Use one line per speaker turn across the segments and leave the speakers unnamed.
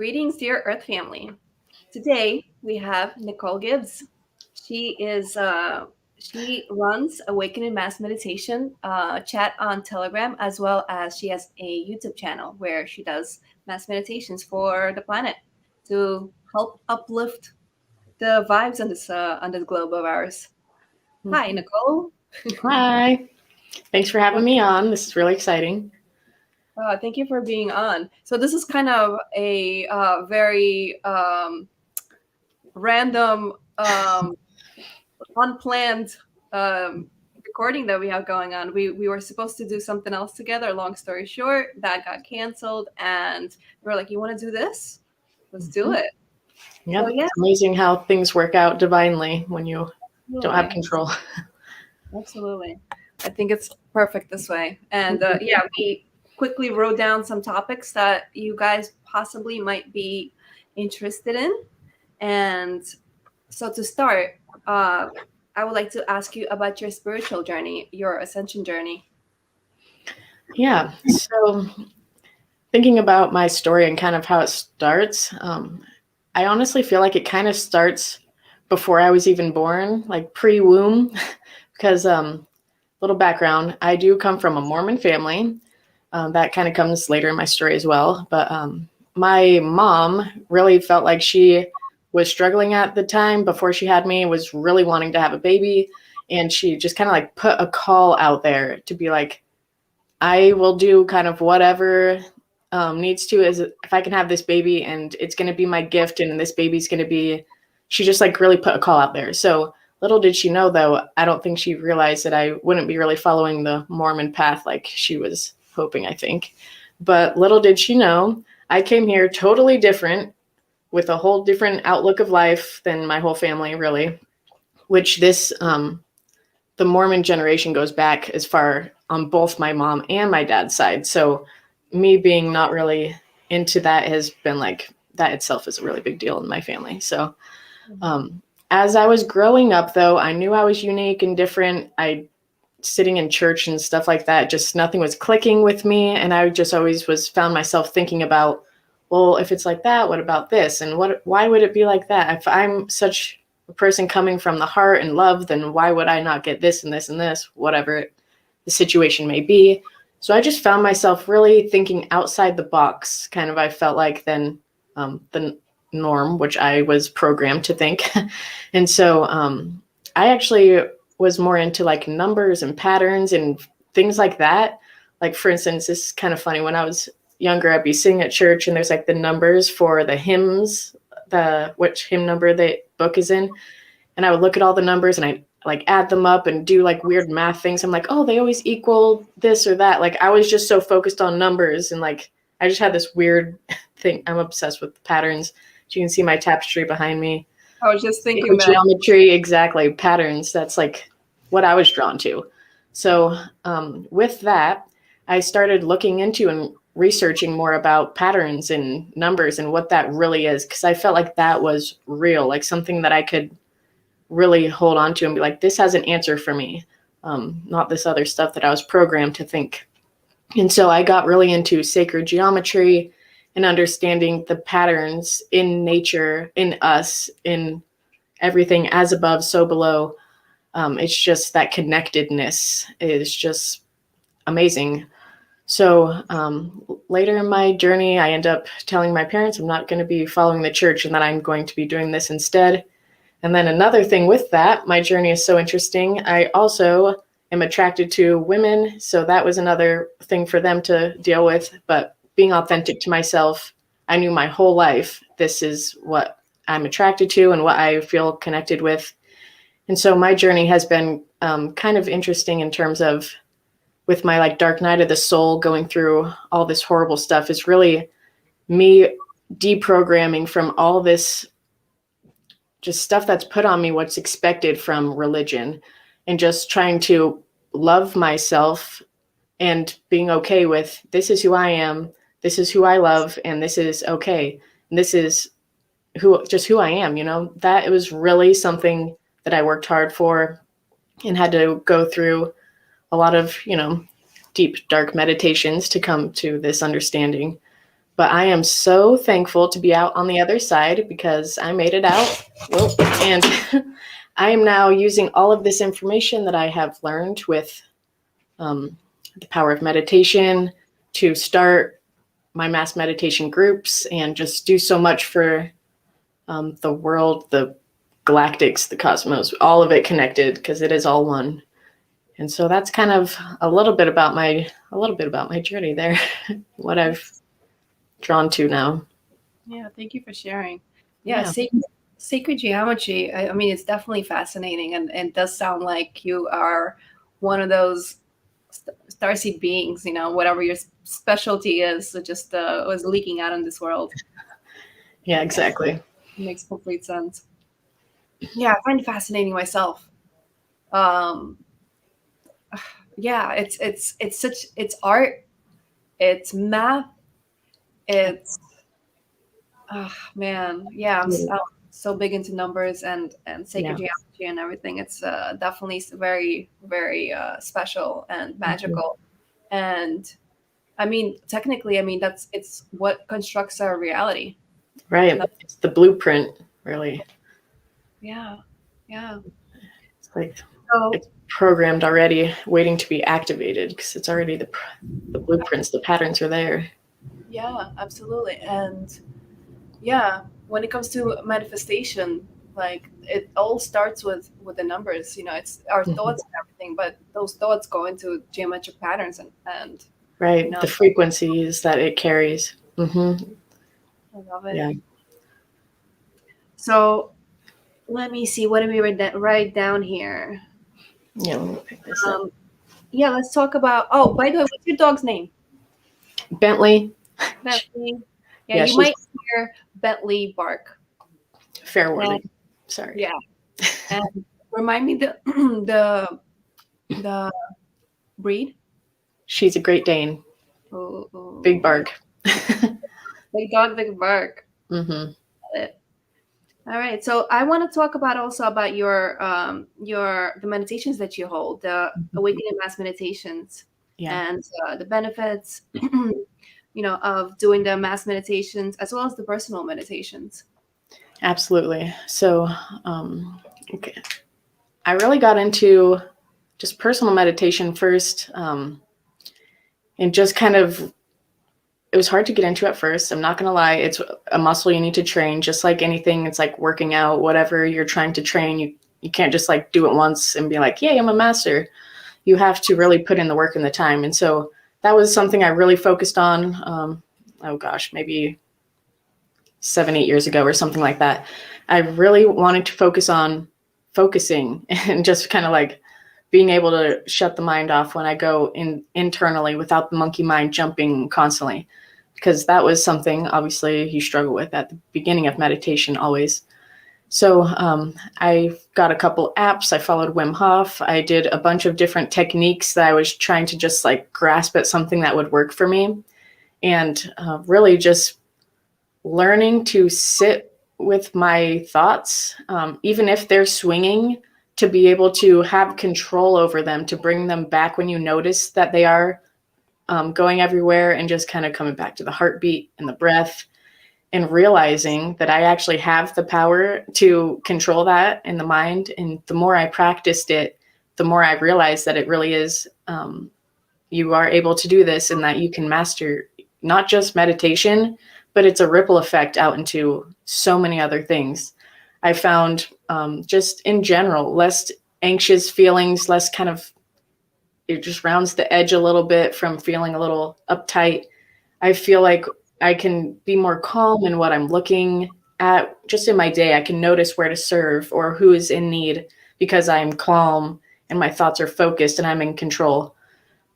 Greetings, dear Earth family. Today we have Nicole Gibbs. She runs Awakening Mass Meditation chat on Telegram, as well as she has a YouTube channel where she does mass meditations for the planet to help uplift the vibes on this globe of ours. Hi, Nicole.
Hi. Thanks for having me on. This is really exciting.
Thank you for being on. So this is kind of a very random, unplanned recording that we have going on. We were supposed to do something else together. Long story short, that got canceled, and we were like, "You want to do this? Let's do it."
Yep. So, yeah. It's amazing how things work out divinely when you don't have control.
Absolutely. I think it's perfect this way. And we quickly wrote down some topics that you guys possibly might be interested in. And so to start, I would like to ask you about your spiritual journey, your ascension journey.
Yeah. So thinking about my story and kind of how it starts, I honestly feel like it kind of starts before I was even born, like pre-womb, because little background, I do come from a Mormon family. That kind of comes later in my story as well. But my mom really felt like she was struggling at the time before she had me, was really wanting to have a baby. And she just kind of like put a call out there to be like, I will do kind of whatever needs to, is if I can have this baby and it's going to be my gift and this baby's going to be, she just like really put a call out there. So little did she know, though, I don't think she realized that I wouldn't be really following the Mormon path like she was hoping, I think. But little did she know, I came here totally different, with a whole different outlook of life than my whole family, really, which this, the Mormon generation goes back as far on both my mom and my dad's side. So me being not really into that has been like, that itself is a really big deal in my family. So as I was growing up, though, I knew I was unique and different. Sitting in church and stuff like that, just nothing was clicking with me. And I just always found myself thinking about, well, if it's like that, what about this? And why would it be like that? If I'm such a person coming from the heart and love, then why would I not get this and this and this, whatever the situation may be? So I just found myself really thinking outside the box, kind of, I felt like, than the norm, which I was programmed to think. And so I actually was more into like numbers and patterns and things like that. Like, for instance, this is kind of funny. When I was younger, I'd be sitting at church and there's like the numbers for the hymns, which hymn number the book is in. And I would look at all the numbers and I like add them up and do like weird math things. I'm like, oh, they always equal this or that. Like, I was just so focused on numbers, and like, I just had this weird thing. I'm obsessed with patterns. You can see my tapestry behind me.
I was just thinking that.
Geometry, exactly. Patterns. That's like what I was drawn to. So with that, I started looking into and researching more about patterns and numbers and what that really is, because I felt like that was real, like something that I could really hold on to and be like, this has an answer for me, not this other stuff that I was programmed to think. And so I got really into sacred geometry and understanding the patterns in nature, in us, in everything, as above, so below. It's just that connectedness is just amazing. So later in my journey, I end up telling my parents I'm not going to be following the church and that I'm going to be doing this instead. And then another thing with that, my journey is so interesting. I also am attracted to women. So that was another thing for them to deal with. But being authentic to myself, I knew my whole life, this is what I'm attracted to and what I feel connected with. And so my journey has been kind of interesting in terms of, with my like dark night of the soul, going through all this horrible stuff, is really me deprogramming from all this just stuff that's put on me, what's expected from religion, and just trying to love myself and being okay with, this is who I am, this is who I love, and this is okay. And this is who I am, you know. That, it was really something that I worked hard for and had to go through a lot of, you know, deep, dark meditations to come to this understanding. But I am so thankful to be out on the other side because I made it out. Whoa. And I am now using all of this information that I have learned with the power of meditation to start my mass meditation groups and just do so much for the world, the galactics, the cosmos, all of it connected because it is all one. And so that's kind of a little bit about my journey there, what I've drawn to now.
Yeah, thank you for sharing. Yeah. Sacred geometry. I mean, it's definitely fascinating, and it does sound like you are one of those starseed beings. Whatever your specialty is, it just was leaking out in this world.
Yeah, exactly.
It makes complete sense. Yeah, I find it fascinating myself. Yeah, it's art, it's math, it's man, yeah, I'm so big into numbers and sacred geometry and everything. It's definitely very, very special and magical. And I mean, technically, it's what constructs our reality.
Right. It's the blueprint, really.
Yeah.
It's like it's programmed already, waiting to be activated because it's already the blueprints, the patterns are there. Yeah,
absolutely. And yeah, when it comes to manifestation, like it all starts with the numbers. It's our thoughts and everything, but those thoughts go into geometric patterns and
right, the frequencies that it carries.
I love it. Yeah. So let me see. What do we write down here?
Yeah, let me pick this up.
Yeah, let's talk about. Oh, by the way, what's your dog's name?
Bentley.
Yeah, you might hear Bentley bark.
Fair warning. Sorry.
Yeah. And remind me the breed.
She's a Great Dane.
Ooh.
Big bark.
Big dog, big bark.
Mm-hmm.
All right. So I want to talk about your the meditations that you hold, the awakening mass meditations, and the benefits, of doing the mass meditations as well as the personal meditations.
Absolutely. So, okay. I really got into just personal meditation first, and just kind of, it was hard to get into at first. I'm not going to lie. It's a muscle you need to train, just like anything. It's like working out, whatever you're trying to train. You can't just like do it once and be like, yay, I'm a master. You have to really put in the work and the time. And so that was something I really focused on. Maybe 7-8 years ago or something like that. I really wanted to focus on focusing and just kind of like being able to shut the mind off when I go internally without the monkey mind jumping constantly, because that was something obviously you struggle with at the beginning of meditation always. So I got a couple apps. I followed Wim Hof. I did a bunch of different techniques that I was trying to just like grasp at something that would work for me, and really just learning to sit with my thoughts, even if they're swinging, to be able to have control over them, to bring them back when you notice that they are going everywhere, and just kind of coming back to the heartbeat and the breath, and realizing that I actually have the power to control that in the mind. And the more I practiced it, the more I realized that it really is, you are able to do this, and that you can master not just meditation, but it's a ripple effect out into so many other things. I found just in general, less anxious feelings, less kind of, it just rounds the edge a little bit from feeling a little uptight. I feel like I can be more calm in what I'm looking at just in my day. I can notice where to serve or who is in need because I'm calm and my thoughts are focused and I'm in control.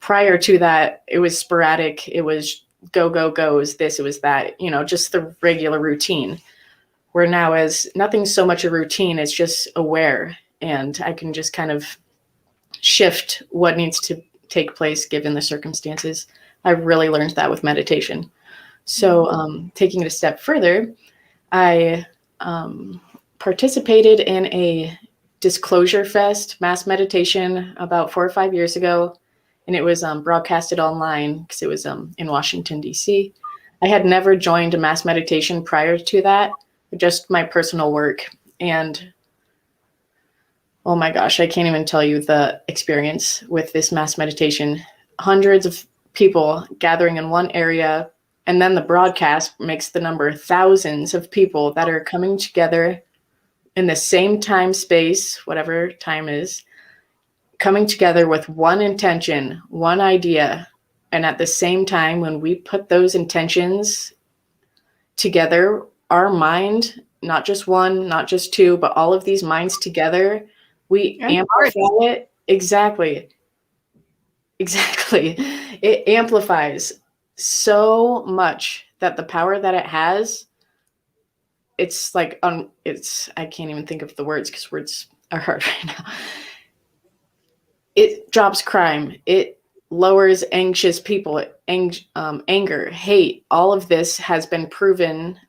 Prior to that, it was sporadic. It was go, go, go, is this, it was that, just the regular routine. Where now, as nothing's so much a routine, it's just aware, and I can just kind of shift what needs to take place given the circumstances. I really learned that with meditation. So taking it a step further, I participated in a Disclosure Fest mass meditation about 4 or 5 years ago. And it was broadcasted online because it was in Washington, D.C. I had never joined a mass meditation prior to that, just my personal work. And oh my gosh, I can't even tell you the experience with this mass meditation. Hundreds of people gathering in one area, and then the broadcast makes the number thousands of people that are coming together in the same time space, whatever time is, coming together with one intention, one idea. And at the same time, when we put those intentions together, our mind, not just one, not just two, but all of these minds together, we amplify it. Exactly. It amplifies so much that the power that it has, it's like, I can't even think of the words because words are hard right now. It drops crime. It lowers anxious people, anger, hate. All of this has been proven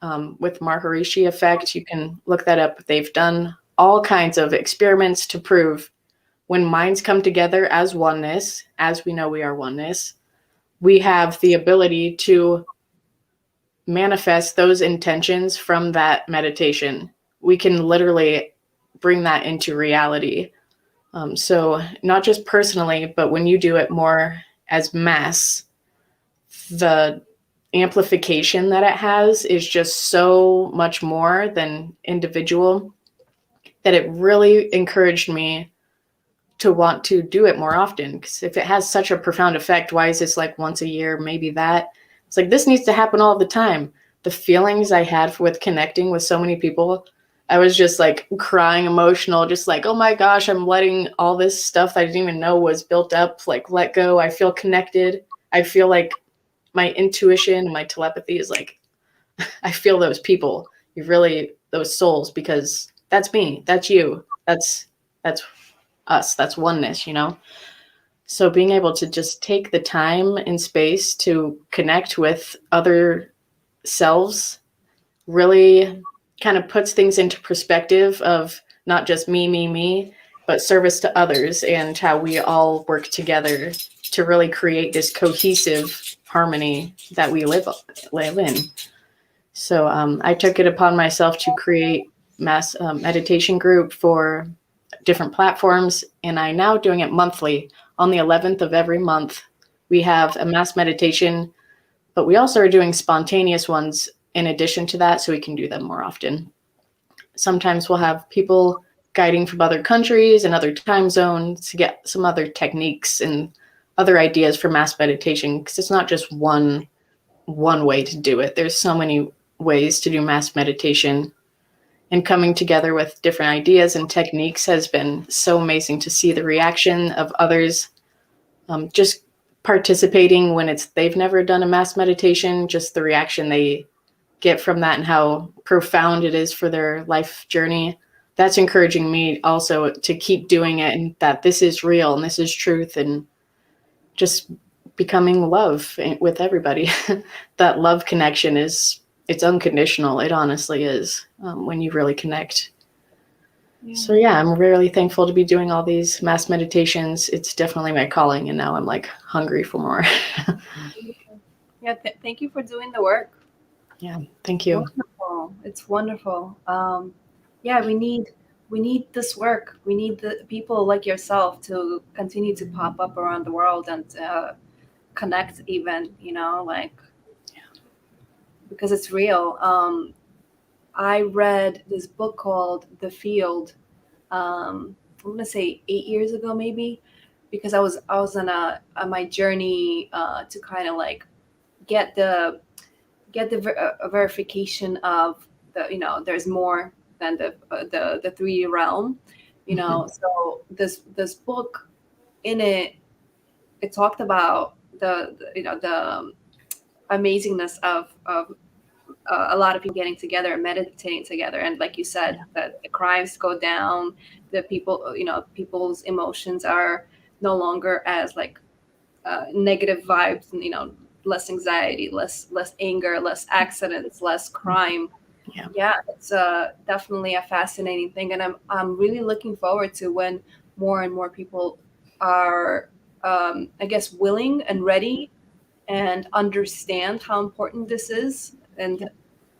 with Maharishi effect. You can look that up. They've done all kinds of experiments to prove when minds come together as oneness, as we know we are oneness, we have the ability to manifest those intentions from that meditation. We can literally bring that into reality. So not just personally, but when you do it more as mass, the amplification that it has is just so much more than individual that it really encouraged me to want to do it more often. Because if it has such a profound effect, why is this like once a year, maybe that? It's like, this needs to happen all the time. The feelings I had with connecting with so many people, I was just like crying, emotional, just like, oh my gosh, I'm letting all this stuff that I didn't even know was built up, like, let go. I feel connected. I feel like my intuition, my telepathy is like, I feel those people, those souls, because that's me, that's you, that's us, that's oneness, So being able to just take the time and space to connect with other selves really kind of puts things into perspective of not just me, but service to others and how we all work together to really create this cohesive harmony that we live in. So I took it upon myself to create mass meditation group for different platforms, and I'm now doing it monthly. On the 11th of every month, we have a mass meditation, but we also are doing spontaneous ones in addition to that, so we can do them more often. Sometimes we'll have people guiding from other countries and other time zones to get some other techniques and other ideas for mass meditation, because it's not just one way to do it. There's so many ways to do mass meditation, and coming together with different ideas and techniques has been so amazing to see the reaction of others just participating when they've never done a mass meditation, just the reaction they get from that and how profound it is for their life journey. That's encouraging me also to keep doing it, and that this is real and this is truth, and just becoming love with everybody. That love connection it's unconditional. It honestly is, when you really connect. Yeah. So yeah, I'm really thankful to be doing all these mass meditations. It's definitely my calling, and now I'm like hungry for more.
Yeah, thank you for doing the work.
Yeah, thank you.
Wonderful. It's wonderful. Yeah, we need this work. We need the people like yourself to continue to pop up around the world and connect, even, because it's real. I read this book called The Field. I'm gonna say 8 years ago, maybe, because I was on my journey to kind of like get the verification of there's more than the 3D realm, So this book, in it talked about the amazingness of a lot of people getting together and meditating together, and like you said, that the crimes go down, the people's emotions are no longer as like negative vibes, and less anxiety, less anger, less accidents, less crime. Yeah, it's definitely a fascinating thing, and I'm really looking forward to when more and more people are I guess willing and ready and understand how important this is, and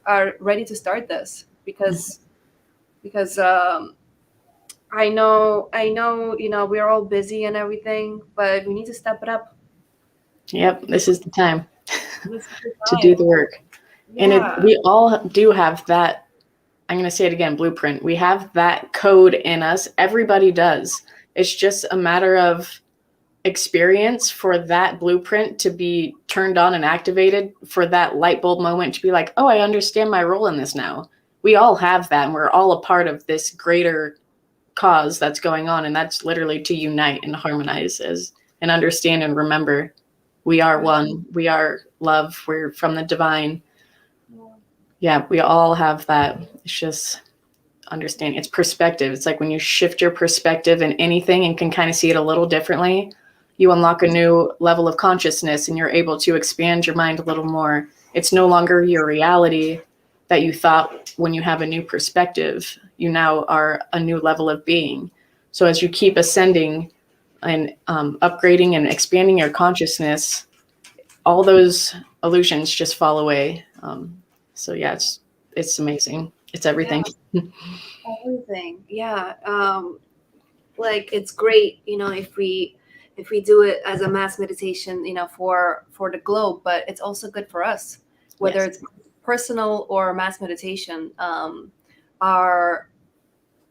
are ready to start this, because I know we're all busy and everything, but we need to step it up.
Yep, this is the time
This is the
to do
time.
the work. And
Yeah.
we all do have that, I'm going to say it again, blueprint. We have that code in us. Everybody does. It's just a matter of experience for that blueprint to be turned on and activated, for that light bulb moment to be like, oh, I understand my role in this now. We all have that, and we're all a part of this greater cause that's going on, and that's literally to unite and harmonize and understand and remember we are one. We are love. We're from the divine. Yeah, we all have that. It's just understanding. It's perspective. It's like when you shift your perspective in anything and can kind of see it a little differently, you unlock a new level of consciousness and you're able to expand your mind a little more. It's no longer your reality that you thought when you have a new perspective. You now are a new level of being. So as you keep ascending and upgrading and expanding your consciousness, all those illusions just fall away. So yeah, it's amazing. It's everything.
Yeah, everything. Yeah. Like it's great, if we do it as a mass meditation, for the globe, but it's also good for us, whether
Yes.
it's personal or mass meditation. Our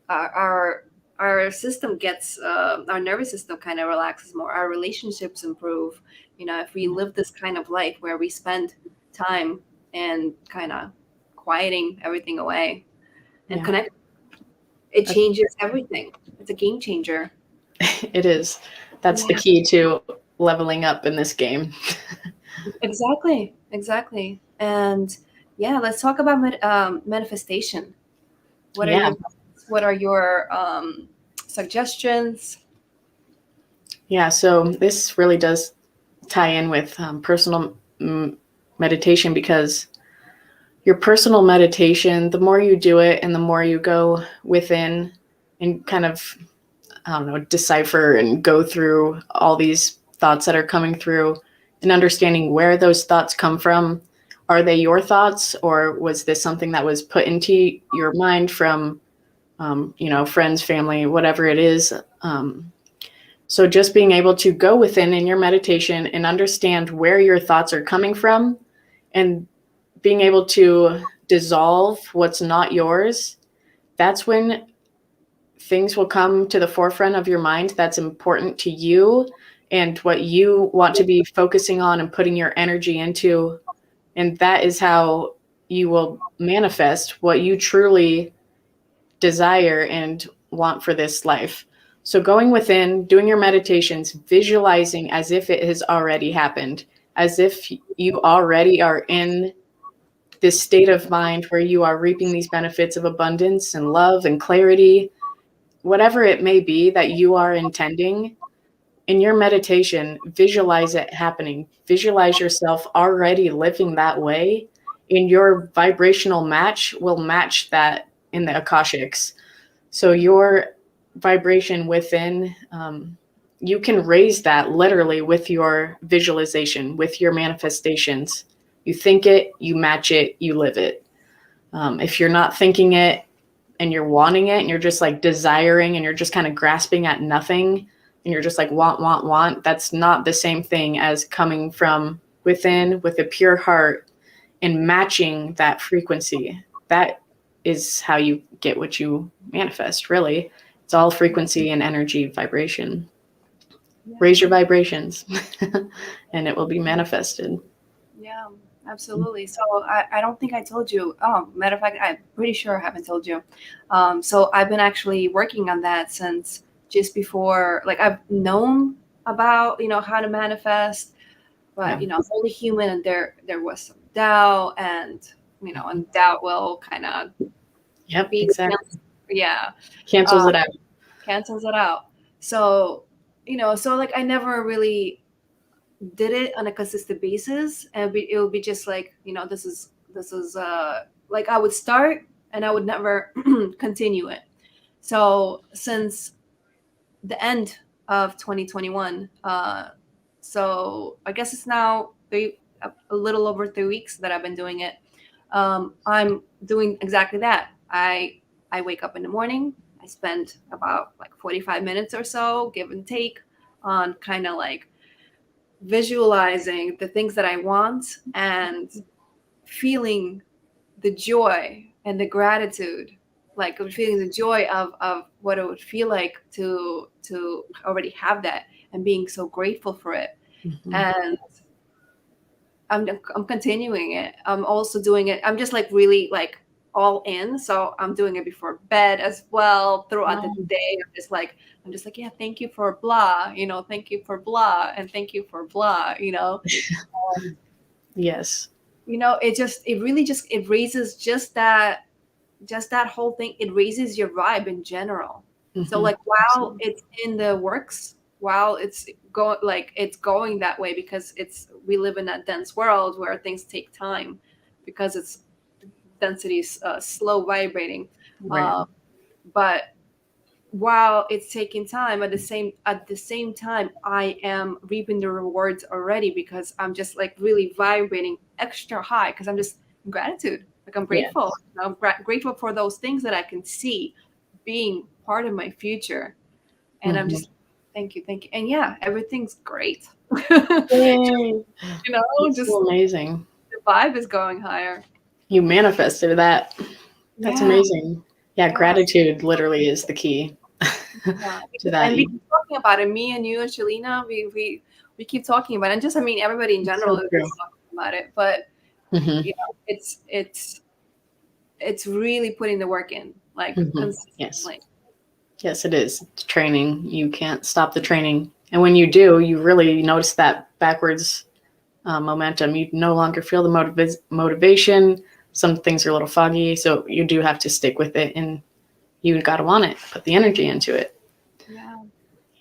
our our system gets our nervous system kind of relaxes more. Our relationships improve. If we live this kind of life where we spend time and kind of quieting everything away and
Yeah.
connect, it changes everything. It's a game changer.
It is. That's the
Yeah,
key to leveling up in this game.
exactly. And yeah, let's talk about manifestation. What are
Yeah.
your what are your suggestions?
Yeah. So this really does tie in with personal meditation, because your personal meditation, the more you do it and the more you go within and kind of, I don't know, decipher and go through all these thoughts that are coming through and understanding where those thoughts come from. Are they your thoughts, or was this something that was put into your mind from, friends, family, whatever it is? So just being able to go within in your meditation and understand where your thoughts are coming from, and being able to dissolve what's not yours, that's when things will come to the forefront of your mind that's important to you and what you want to be focusing on and putting your energy into. And that is how you will manifest what you truly desire and want for this life. So going within, doing your meditations, visualizing as if it has already happened, as if you already are in this state of mind where you are reaping these benefits of abundance and love and clarity, whatever it may be that you are intending. In your meditation, visualize it happening. Visualize yourself already living that way, and your vibrational match will match that in the Akashics. So your vibration within, you can raise that literally with your visualization, with your manifestations. You think it, you match it, you live it. If you're not thinking it and you're wanting it and you're just like desiring and you're just kind of grasping at nothing and you're just like want, that's not the same thing as coming from within with a pure heart and matching that frequency. That is how you get what you manifest, really. It's all frequency and energy vibration. Raise your vibrations and it will be manifested.
Yeah, absolutely. So I don't think I told you. Oh, matter of fact, I'm pretty sure I haven't told you. So I've been actually working on that since just before. Like I've known about how to manifest, but
Yeah.
I'm only human, and there was some doubt, and and doubt will kind of
Yep,
be
exactly.
yeah,
Cancels
uh,
it out.
cancels it out. So so like I never really did it on a consistent basis, and it would be just like this is like I would start and I would never continue it. So since the end of 2021, so I guess it's a little over 3 weeks that I've been doing it. I'm doing exactly that. I wake up in the morning. I spend about like 45 minutes or so, give and take, on kind of like visualizing the things that I want and feeling the joy and the gratitude, like feeling the joy of what it would feel like to already have that, and being so grateful for it.
Mm-hmm.
And I'm continuing it. I'm also doing it. I'm just like really like all in. So I'm doing it before bed as well, throughout the day. I'm just like, yeah, thank you for blah, thank you for blah, and thank you for blah,
Yes.
It raises just that whole thing. It raises your vibe in general.
Mm-hmm.
So like while it's in the works, while it's going that way, because we live in that dense world where things take time, because it's density is slow vibrating.
Right.
But while it's taking time, at the same time, I am reaping the rewards already, because I'm just like really vibrating extra high, because I'm just in gratitude. Like I'm grateful. Yes. I'm grateful for those things that I can see being part of my future. And I'm just, thank you. And yeah, everything's great.
Yay. It's
just
so amazing.
The vibe is going higher.
You manifested that. That's amazing. Yeah, gratitude literally is the key to that.
And we keep talking about it. Me and you and Shalina, we keep talking about it. And just, everybody in general is talking about it. But it's really putting the work in, like consistently.
Yes, it is. It's training. You can't stop the training. And when you do, you really notice that backwards momentum. You no longer feel the motivation. Some things are a little foggy. So you do have to stick with it, and you got to want it, put the energy into it.
Yeah.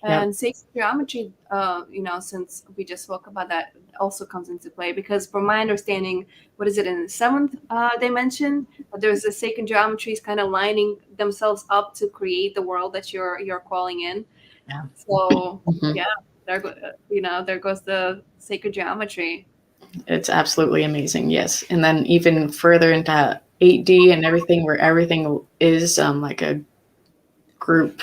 And sacred geometry, since we just spoke about that, also comes into play, because from my understanding, what is it, in the seventh dimension, there's a sacred geometries kind of lining themselves up to create the world that you're calling in. Yeah. So there goes the sacred geometry.
It's absolutely amazing. Yes. And then even further into 8D and everything, where everything is like a group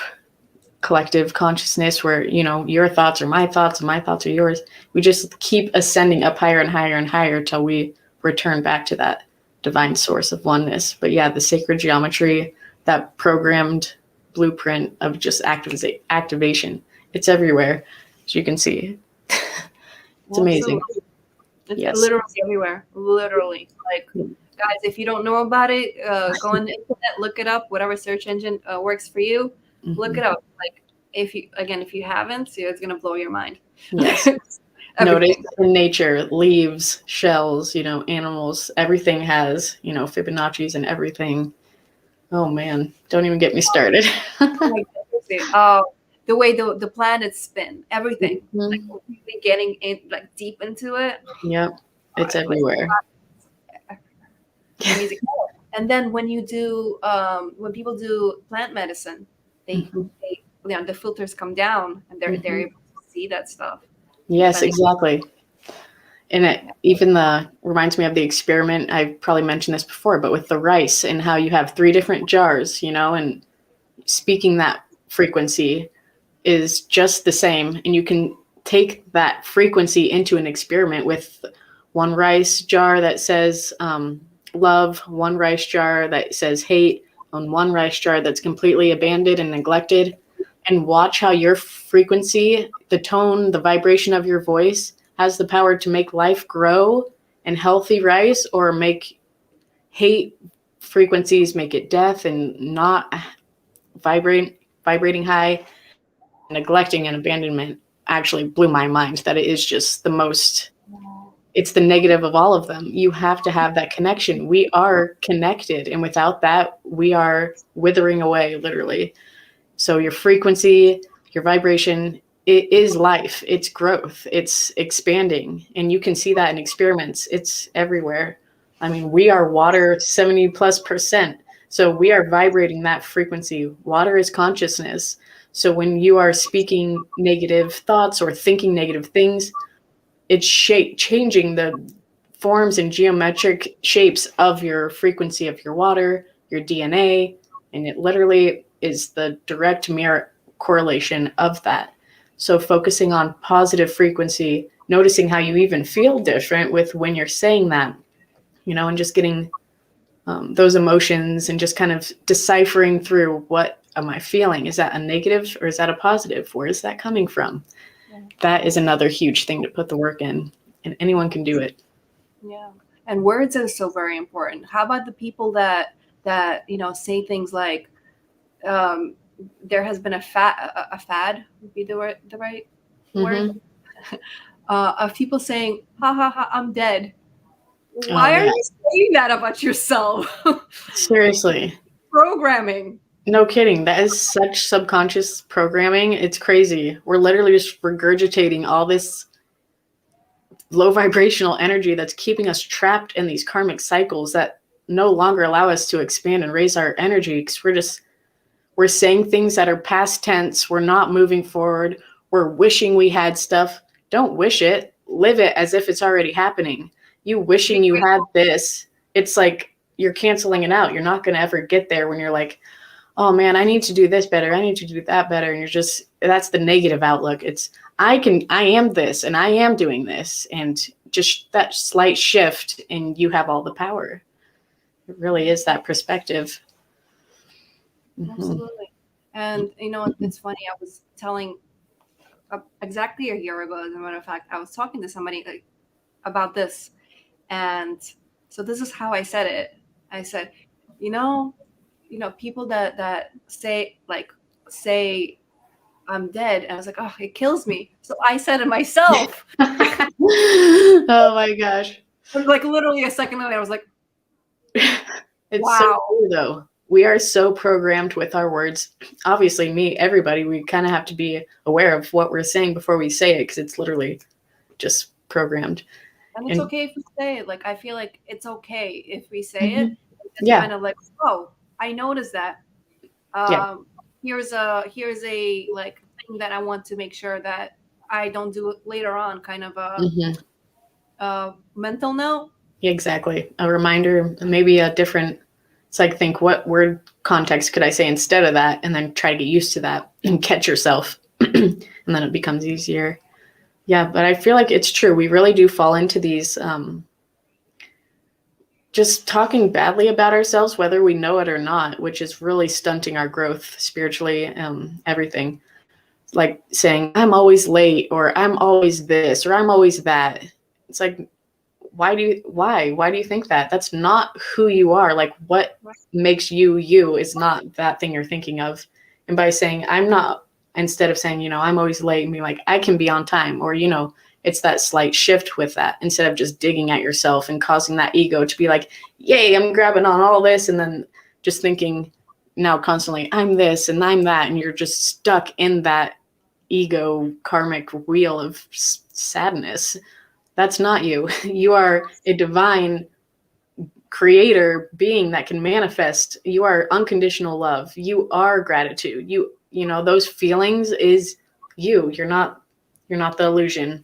collective consciousness, where your thoughts are my thoughts and my thoughts are yours. We just keep ascending up higher and higher and higher till we return back to that divine source of oneness. But yeah, the sacred geometry, that programmed blueprint of just activation, it's everywhere, as you can see. It's amazing.
It's literally everywhere. Literally, like, guys, if you don't know about it, go on the internet, look it up. Whatever search engine works for you, look it up. Like, if you haven't, it's gonna blow your mind.
Yes. Notice in nature, leaves, shells, animals, everything has, Fibonacci's and everything. Oh man, don't even get me started.
The way the planets spin, everything, like really getting in, like deep into it.
Yep, it's everywhere.
Amazing. And then when you do, when people do plant medicine, they the filters come down, and they're able to see that stuff.
Yes, exactly. And it even reminds me of the experiment. I've probably mentioned this before, but with the rice, and how you have 3 different jars, and speaking that frequency is just the same. And you can take that frequency into an experiment with one rice jar that says love, one rice jar that says hate, and one rice jar that's completely abandoned and neglected. And watch how your frequency, the tone, the vibration of your voice has the power to make life grow and healthy rice, or make hate frequencies, make it death and not vibrating high. Neglecting and abandonment actually blew my mind, that it is just the most, it's the negative of all of them. You have to have that connection. We are connected, and without that, we are withering away, literally. So your frequency, your vibration, it is life. It's growth. It's expanding. And you can see that in experiments. It's everywhere. We are water 70+%. So we are vibrating that frequency. Water is consciousness. So when you are speaking negative thoughts or thinking negative things, it's changing the forms and geometric shapes of your frequency of your water, your DNA, and it literally is the direct mirror correlation of that. So focusing on positive frequency, noticing how you even feel different with when you're saying that, and just getting those emotions and just kind of deciphering through, what am I feeling? Is that a negative or is that a positive? Where is that coming from? Yeah. That is another huge thing to put the work in, and anyone can do it.
Yeah. And words are so very important. How about the people that say things like, there has been a fad would be the right word, of people saying, ha ha ha, I'm dead. Why are you saying that about yourself?
Seriously.
Programming.
No kidding. That is such subconscious programming. It's crazy. We're literally just regurgitating all this low vibrational energy that's keeping us trapped in these karmic cycles that no longer allow us to expand and raise our energy, because we're saying things that are past tense. We're not moving forward. We're wishing we had stuff. Don't wish it. Live it as if it's already happening. You wishing you had this, it's like you're canceling it out. You're not going to ever get there when you're like, oh man, I need to do this better. I need to do that better. And that's the negative outlook. It's, I am this and I am doing this. And just that slight shift and you have all the power. It really is that perspective.
Absolutely. And it's funny. I was telling exactly a year ago, as a matter of fact, I was talking to somebody about this. And so this is how I said it. I said, people that say I'm dead. And I was like, oh, it kills me. So I said it myself.
Oh my gosh.
Like literally a second later, I was like,
it's wow. So cool though. We are so programmed with our words. Obviously, everybody, we kind of have to be aware of what we're saying before we say it, because it's literally just programmed.
And it's okay if we say it. Like, I feel like it's okay if we say it. It's kind of like, oh, I noticed that. Here's a like thing that I want to make sure that I don't do it later on, kind of a mental note.
Yeah, exactly. A reminder, maybe a different, it's like, think what word context could I say instead of that, and then try to get used to that and catch yourself. And then it becomes easier. Yeah, but I feel like it's true. We really do fall into these just talking badly about ourselves, whether we know it or not, which is really stunting our growth spiritually, everything. Like saying, I'm always late, or I'm always this, or I'm always that. It's like, why do you think that? That's not who you are. Like, what makes you is not that thing you're thinking of. And by saying, I'm not, instead of saying, I'm always late, and be like, I can be on time, or, it's that slight shift with that, instead of just digging at yourself and causing that ego to be like, yay, I'm grabbing on all this. And then just thinking now constantly, I'm this and I'm that. And you're just stuck in that ego karmic wheel of sadness. That's not you. You are a divine creator being that can manifest. You are unconditional love. You are gratitude. Those feelings is you. You're not the illusion.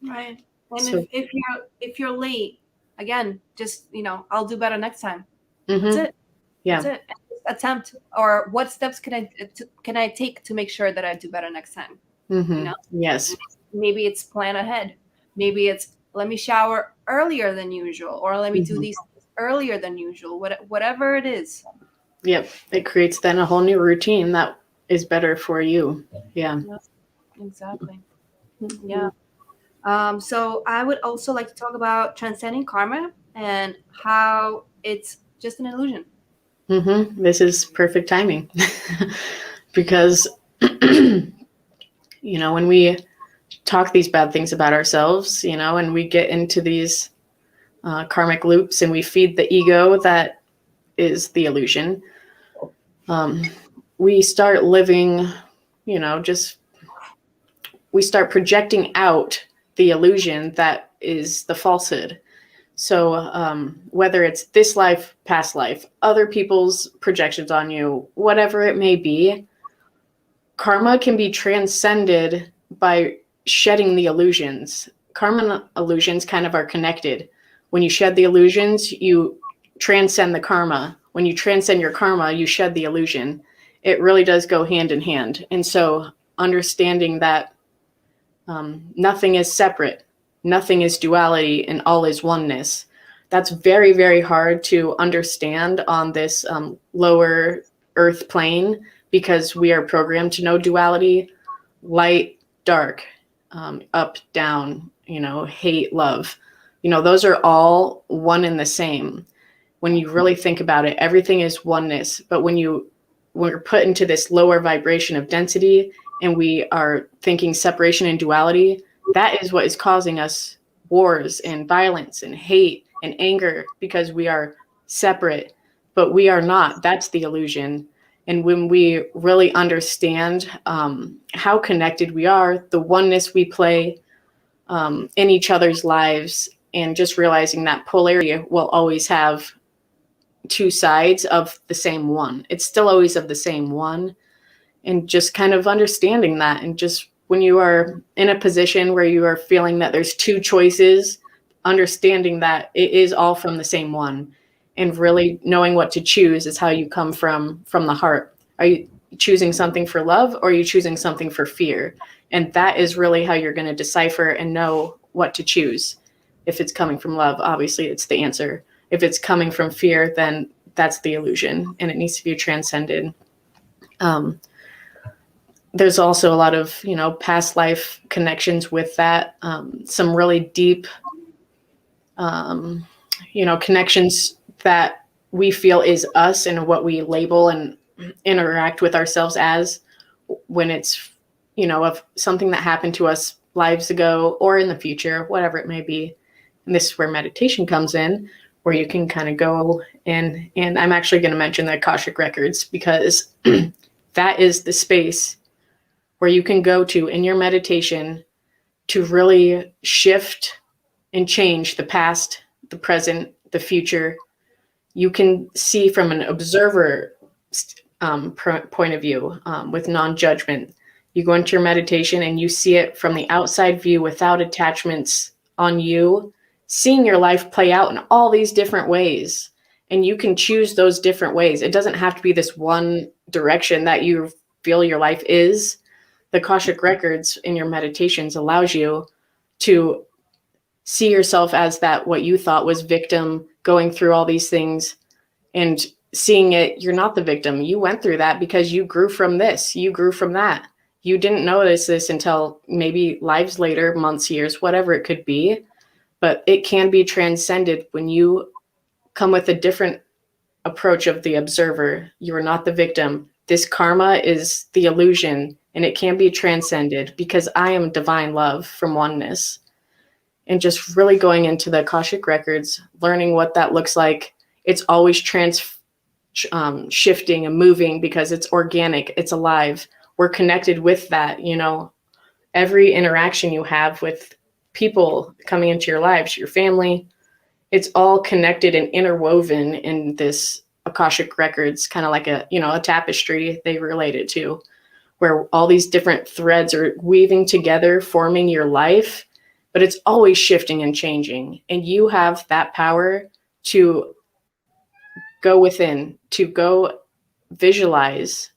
Right. And if you're late, again, just I'll do better next time. That's it. Yeah. That's it. Attempt, or what steps can I take to make sure that I do better next time?
Yes.
Maybe it's plan ahead. Maybe it's, let me shower earlier than usual, or let me do these things earlier than usual. Whatever it is. Yep.
It creates then a whole new routine that is better for you. Yeah.
Exactly. Yeah. So I would also like to talk about transcending karma and how it's just an illusion.
This is perfect timing. Because, when we talk these bad things about ourselves, and we get into these karmic loops, and we feed the ego that is the illusion, we start living, we start projecting out the illusion that is the falsehood. So whether it's this life, past life, other people's projections on you, whatever it may be, karma can be transcended by shedding the illusions, karma illusions kind of are connected. When you shed the illusions, you transcend the karma. When you transcend your karma, you shed the illusion. It really does go hand in hand. And so understanding that nothing is separate, nothing is duality, and all is oneness. That's very, very hard to understand on this lower earth plane, because we are programmed to know duality, light, dark, up, down, hate, love. Those are all one and the same. When you really think about it, everything is oneness. But when we're put into this lower vibration of density and we are thinking separation and duality, that is what is causing us wars and violence and hate and anger, because we are separate, but we are not. That's the illusion. And when we really understand how connected we are, the oneness we play in each other's lives, and just realizing that polarity will always have two sides of the same one. It's still always of the same one. And just kind of understanding that. And just when you are in a position where you are feeling that there's two choices, understanding that it is all from the same one, and really knowing what to choose is how you come from the heart. Are you choosing something for love, or are you choosing something for fear? And that is really how you're going to decipher and know what to choose. If it's coming from love, obviously it's the answer. If it's coming from fear, then that's the illusion, and it needs to be transcended. There's also a lot of, past life connections with that. Some really deep, connections that we feel is us, and what we label and interact with ourselves as, when it's, of something that happened to us lives ago or in the future, whatever it may be. And this is where meditation comes in, where you can kind of go in. And I'm actually going to mention the Akashic Records, because that is the space where you can go to in your meditation to really shift and change the past, the present, the future. You can see from an observer point of view, with non-judgment. You go into your meditation and you see it from the outside view, without attachments on you, seeing your life play out in all these different ways. And you can choose those different ways. It doesn't have to be this one direction that you feel your life is. The Akashic Records in your meditations allows you to see yourself as that, what you thought was victim, going through all these things, and seeing it, you're not the victim. You went through that because you grew from this, you grew from that. You didn't notice this until maybe lives later, months, years, whatever it could be. But it can be transcended when you come with a different approach of the observer. You are not the victim. This karma is the illusion, and it can be transcended because I am divine love from oneness. And just really going into the Akashic Records, learning what that looks like. It's always shifting and moving, because it's organic, it's alive. We're connected with that. Every interaction you have with people coming into your lives, your family, it's all connected and interwoven in this Akashic Records, kind of like a tapestry they relate it to, where all these different threads are weaving together, forming your life, but it's always shifting and changing. And you have that power to go within, to go visualize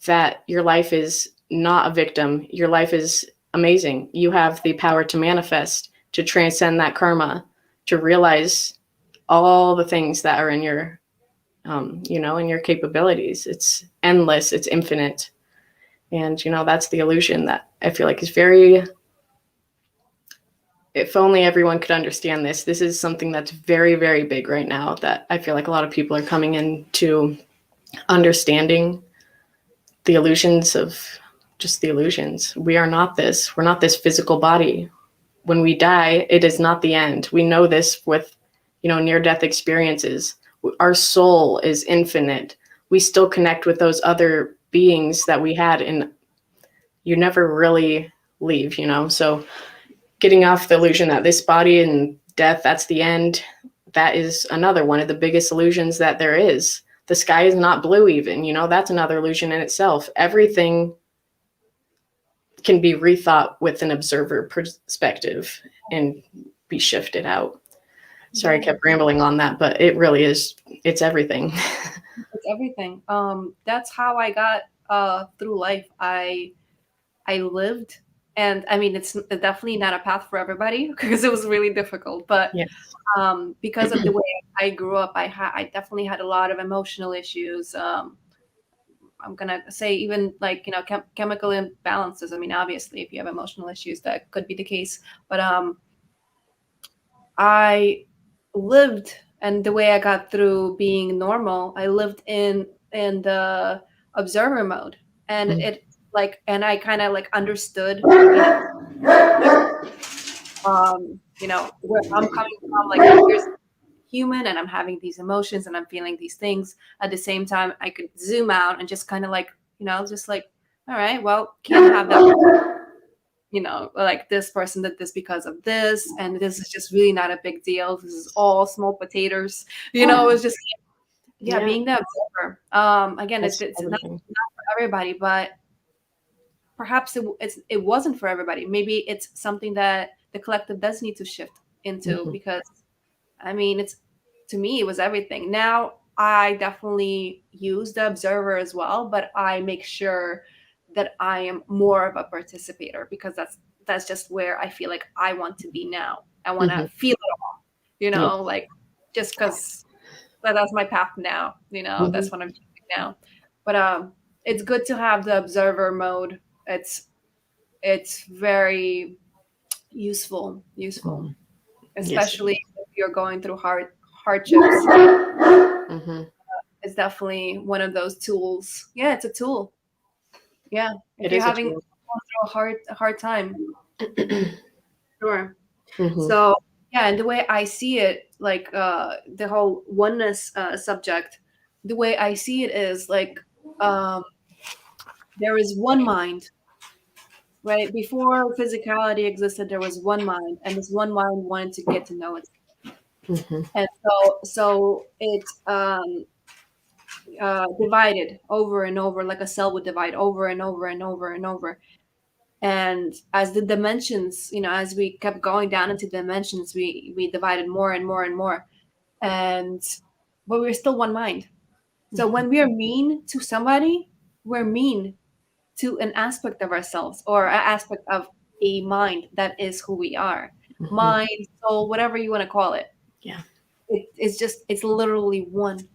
that your life is not a victim. Your life is amazing. You have the power to manifest, to transcend that karma, to realize all the things that are in your, in your capabilities. It's endless, it's infinite. And, that's the illusion that I feel like is very, if only everyone could understand this. This is something that's very, very big right now, that I feel like a lot of people are coming into understanding the illusions of just the illusions. We are not this. We're not this physical body. When we die, it is not the end. We know this with, near-death experiences. Our soul is infinite. We still connect with those other beings that we had, and you never really leave, So getting off the illusion that this body and death, that's the end, that is another one of the biggest illusions that there is. The sky is not blue even, that's another illusion in itself. Everything can be rethought with an observer perspective and be shifted out. Sorry, I kept rambling on that, but it really is, it's everything.
It's everything. That's how I got through life. I lived, and I mean, it's definitely not a path for everybody because it was really difficult, but
Yes.
because of the way I grew up, I definitely had a lot of emotional issues. I'm gonna say even like, you know, chemical imbalances. I mean, obviously, if you have emotional issues, that could be the case. But I lived, and the way I got through being normal, I lived in the observer mode, and it like, and I kind of like understood, you know, where I'm coming from. Like, here's human, and I'm having these emotions, and I'm feeling these things. At the same time, I could zoom out and just kind of like, you know, just like, all right, well, can't have that. You know, like this person did this because of this, and this is just really not a big deal. This is all small potatoes. You know, it was just being the observer. Again, it's not for everybody, but perhaps it wasn't for everybody. Maybe it's something that the collective does need to shift into, because I mean, to me, it was everything. Now I definitely use the observer as well, but I make sure that I am more of a participator, because that's just where I feel like I want to be now. I want to feel it all, you know, like, just because that's my path now, you know, that's what I'm doing now. But it's good to have the observer mode. It's very useful, especially if you're going through hardships. It's definitely one of those tools. Yeah, it's a tool. Yeah, if you're having a hard time, sure. So yeah, and the way I see it, like the whole oneness subject, the way I see it is like, there is one mind, right? Before physicality existed, there was one mind, and this one mind wanted to get to know it. And so it divided over and over, like a cell would divide over and over and over and over. And as the dimensions, you know, as we kept going down into dimensions, we divided more and more and more. But we're still one mind. So when we are mean to somebody, we're mean to an aspect of ourselves, or an aspect of a mind that is who we are. Mind, soul, whatever you want to call it.
Yeah.
It's literally one.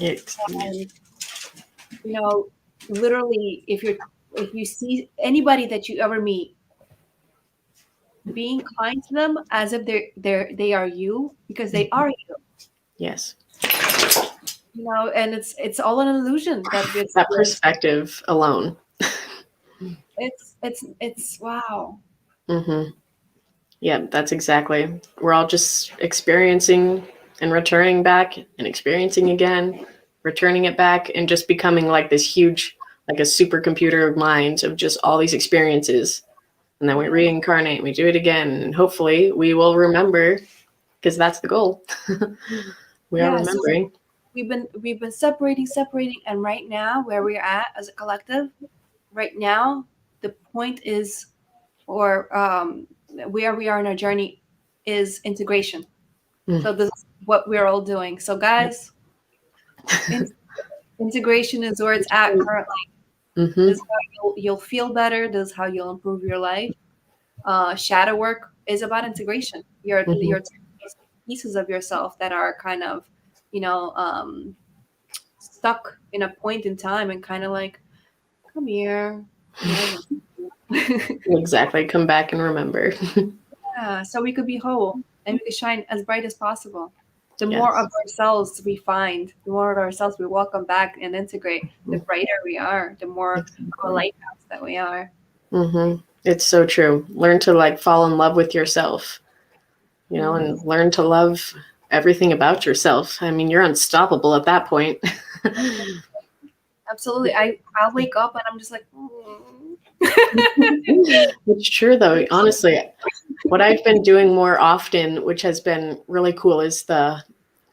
And, you know, literally, if you see anybody that you ever meet, being kind to them as if they are you, because they are you.
Yes.
You know, and it's all an illusion.
That perspective alone.
It's wow.
Yeah, that's exactly. We're all just experiencing and returning back and experiencing again, returning it back, and just becoming like this huge, like a supercomputer of minds of just all these experiences. And then we reincarnate and we do it again. And hopefully we will remember, because that's the goal. We are remembering.
So we've been separating. And right now, where we're at as a collective, right now, the point is, or where we are in our journey, is integration. So this is what we're all doing. So guys, integration is where it's at currently. This is how you'll feel better. This is how you'll improve your life. Shadow work is about integration. You're pieces of yourself that are kind of, you know, stuck in a point in time, and kind of like, come here.
Exactly. Come back and remember.
Yeah, so we could be whole, and we could shine as bright as possible. The more of ourselves we find, the more of ourselves we welcome back and integrate, the brighter we are, the more of a lighthouse that we are.
It's so true. Learn to like fall in love with yourself, you know, and learn to love everything about yourself. I mean, you're unstoppable at that point.
Absolutely. I'll wake up and I'm just like,
It's true though. Honestly, what I've been doing more often, which has been really cool, is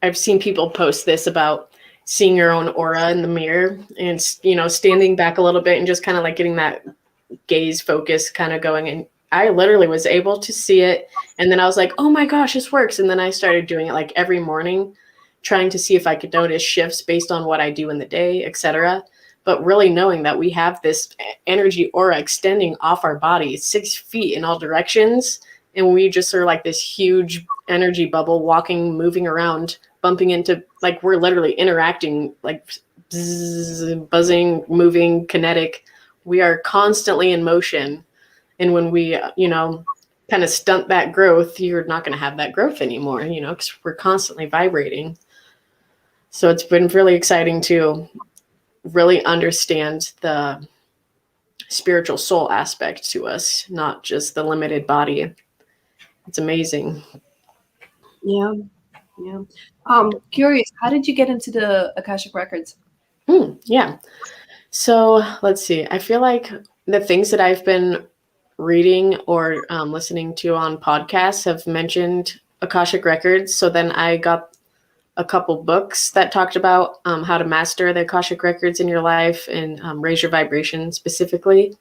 I've seen people post this about seeing your own aura in the mirror and, you know, standing back a little bit and just kind of like getting that gaze focus kind of going. And I literally was able to see it. And then I was like, oh my gosh, this works. And then I started doing it like every morning, trying to see if I could notice shifts based on what I do in the day, etc. But really knowing that we have this energy aura extending off our body 6 feet in all directions. And we just are like this huge energy bubble walking, moving around, bumping into, like we're literally interacting, like bzzz, buzzing, moving, kinetic. We are constantly in motion. And when we, kind of stunt that growth, you're not going to have that growth anymore, because we're constantly vibrating. So it's been really exciting to really understand the spiritual soul aspect to us, not just the limited body. It's amazing.
Yeah. Curious, how did you get into the Akashic Records?
Yeah. So let's see. I feel like the things that I've been reading or listening to on podcasts have mentioned Akashic Records. So then I got a couple books that talked about how to master the Akashic Records in your life and raise your vibration specifically.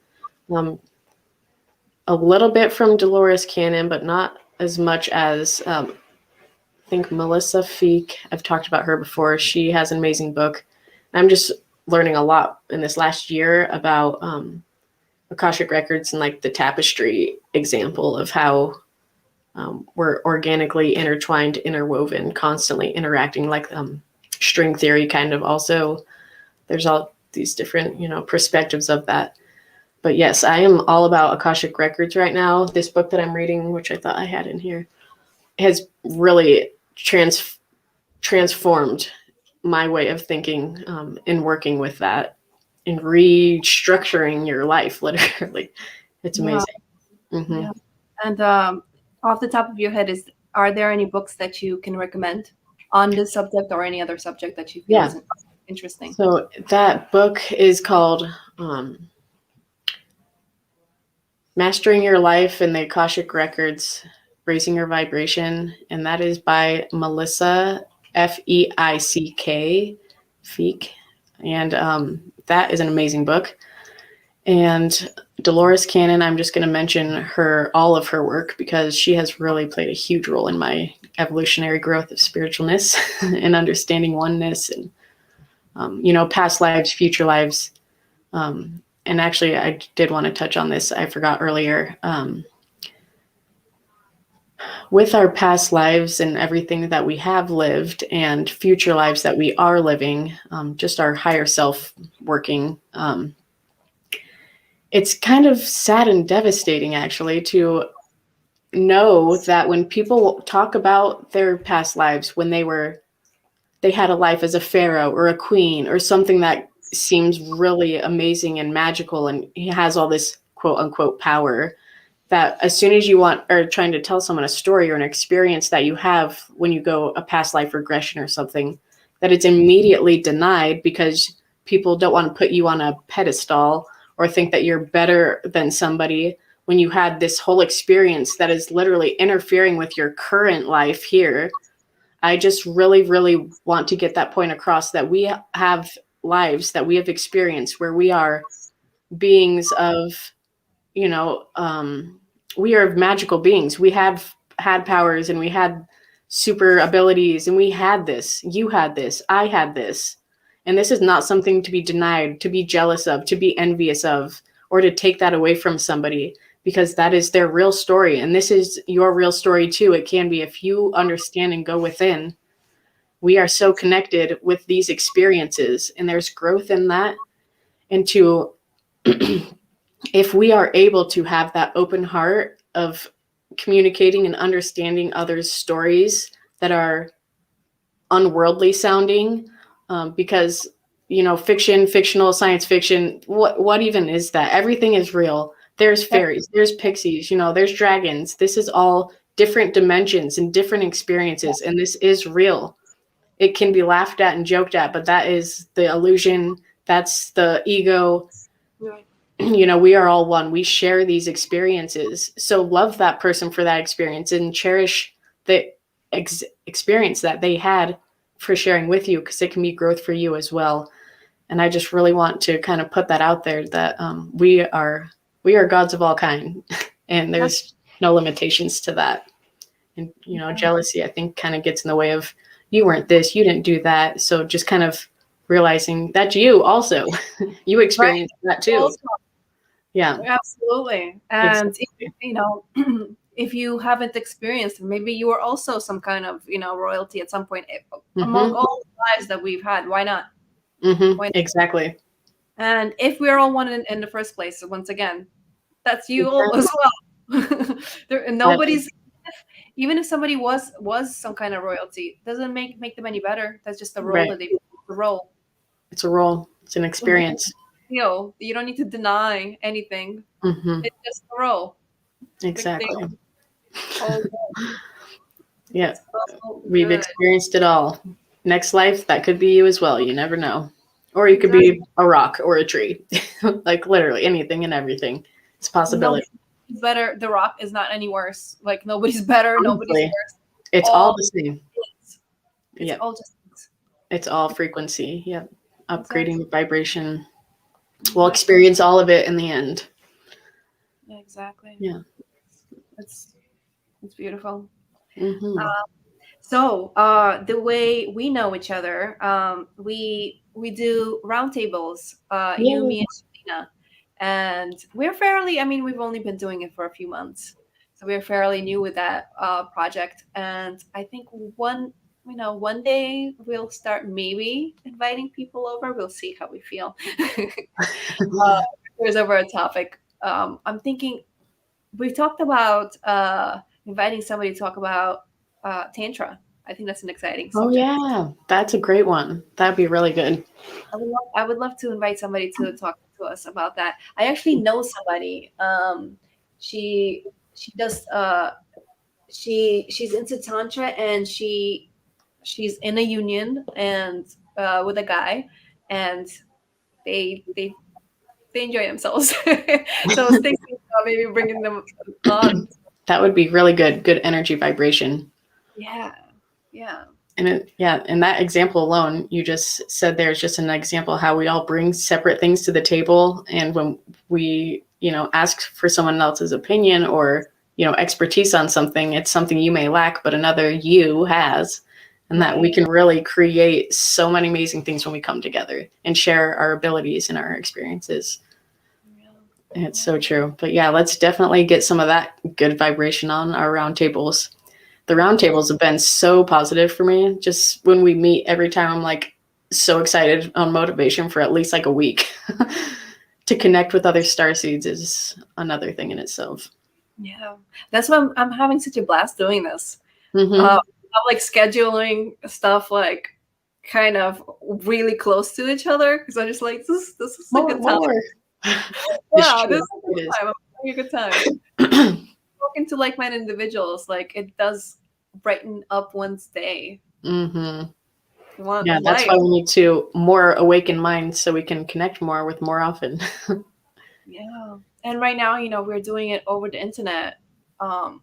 A little bit from Dolores Cannon, but not as much as I think Melissa Feek. I've talked about her before. She has an amazing book. I'm just learning a lot in this last year about Akashic Records and like the tapestry example of how we're organically intertwined, interwoven, constantly interacting, like string theory kind of also. There's all these different, perspectives of that. But yes, I am all about Akashic Records right now. This book that I'm reading, which I thought I had in here, has really transformed my way of thinking in working with that and restructuring your life, literally. It's amazing.
Yeah. Mm-hmm. Yeah. And off the top of your head, are there any books that you can recommend on this subject or any other subject that you feel is interesting?
So that book is called Mastering Your Life in the Akashic Records, Raising Your Vibration. And that is by Melissa Feik. Feek. And that is an amazing book. And Dolores Cannon, I'm just going to mention all of her work because she has really played a huge role in my evolutionary growth of spiritualness and understanding oneness and, past lives, future lives. And actually, I did want to touch on this. I forgot earlier. With our past lives and everything that we have lived and future lives that we are living, just our higher self working, it's kind of sad and devastating, actually, to know that when people talk about their past lives, when they had a life as a pharaoh or a queen or something that seems really amazing and magical, and he has all this quote unquote power, that as soon as you are trying to tell someone a story or an experience that you have when you go a past life regression or something, that it's immediately denied because people don't want to put you on a pedestal or think that you're better than somebody when you had this whole experience that is literally interfering with your current life here. I just really, really want to get that point across, that we have lives that we have experienced where we are beings of, we are magical beings. We have had powers and we had super abilities and we had this, you had this, I had this. And this is not something to be denied, to be jealous of, to be envious of, or to take that away from somebody, because that is their real story. And this is your real story too. It can be, if you understand and go within. We are so connected with these experiences, and there's growth in that. And if we are able to have that open heart of communicating and understanding others' stories that are unworldly sounding, because fiction, fictional, science fiction, what even is that? Everything is real. There's fairies, there's pixies, there's dragons. This is all different dimensions and different experiences, and this is real. It can be laughed at and joked at, but that is the illusion. That's the ego. Right. We are all one. We share these experiences. So love that person for that experience and cherish the experience that they had for sharing with you, because it can be growth for you as well. And I just really want to kind of put that out there, that we are we are gods of all kind, and there's no limitations to that. And, you know, jealousy, I think, kind of gets in the way of, you weren't this, you didn't do that. So just kind of realizing that you also, you experienced that too.
Also,
yeah,
absolutely. And
exactly.
you know, if you haven't experienced, maybe you were also some kind of, you know, royalty at some point among all the lives that we've had. Why not? Why not?
Exactly.
And if we're all one in the first place, so once again, that's you all as well. Nobody's, even if somebody was some kind of royalty, doesn't make them any better. That's just the role that they the role.
It's a role. It's an experience.
You know, you don't need to deny anything. It's just a role.
Exactly.
Oh,
yeah.
so
we've experienced it all. Next life, that could be you as well. You never know. Or you could be a rock or a tree. Like literally anything and everything. It's a possibility.
Nobody's better. The Rock is not any worse. Like nobody's better.
Honestly,
nobody's worse.
It's all the same.
It's all just.
It's all frequency. Yeah. Upgrading the vibration. We'll experience all of it in the end.
Yeah, exactly.
Yeah.
It's beautiful.
So
the way we know each other, we do roundtables, you, me, and Shalina. And we're fairly, I mean, we've only been doing it for a few months. So we're fairly new with that project. And I think one day we'll start maybe inviting people over. We'll see how we feel. There's over a topic. I'm thinking we talked about inviting somebody to talk about Tantra. I think that's an exciting subject.
Oh yeah, that's a great one. That'd be really good.
I would love to invite somebody to talk to us about that. I actually know somebody. She does. She's into Tantra, and she's in a union and with a guy, and they enjoy themselves. So I was thinking about maybe bringing them on.
That would be really good. Good energy vibration.
Yeah.
And in that example alone, you just said there's just an example how we all bring separate things to the table. And when we, ask for someone else's opinion or, expertise on something, it's something you may lack, but another you has. And that we can really create so many amazing things when we come together and share our abilities and our experiences. And it's so true. But yeah, let's definitely get some of that good vibration on our roundtables. The roundtables have been so positive for me. Just when we meet every time, I'm like so excited on motivation for at least like a week. To connect with other starseeds is another thing in itself.
Yeah, that's why I'm having such a blast doing this. I'm like scheduling stuff like kind of really close to each other because I'm just like this is a good time. Yeah, this is a good time. I'm having a good time. Talking to like-minded individuals, like it does brighten up one's day.
Yeah, that's why we need to more awaken minds so we can connect more with more often.
Yeah, and right now, we're doing it over the internet. Can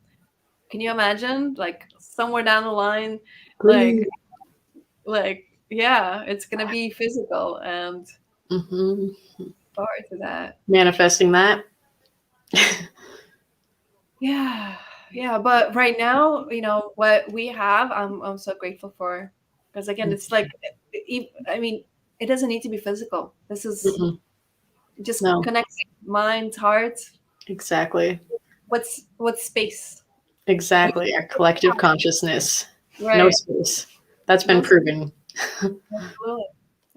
you imagine, like somewhere down the line, like yeah, it's gonna be physical and forward to that.
Manifesting that.
Yeah, but right now, what we have, I'm so grateful for, because again, it's like, I mean, it doesn't need to be physical. This is just connecting minds, hearts.
Exactly.
What's space?
Exactly, our collective consciousness.
Right.
No space. That's been proven.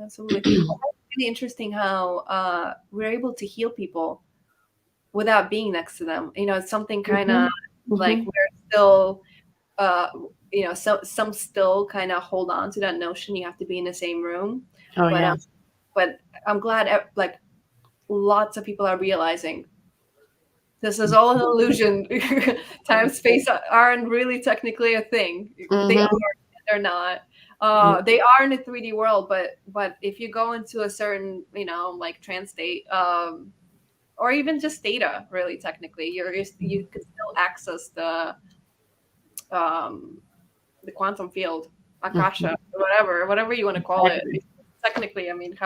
Absolutely. It's really interesting how we're able to heal people without being next to them. It's something kind of like we're still, some still kind of hold on to that notion you have to be in the same room. But I'm glad like lots of people are realizing this is all an illusion. Time, space aren't really technically a thing. They're not. They are in a 3D world, but if you go into a certain, like trance state, or even just theta, really technically, you could still access the quantum field, Akasha, whatever you want to call it. Technically, I mean,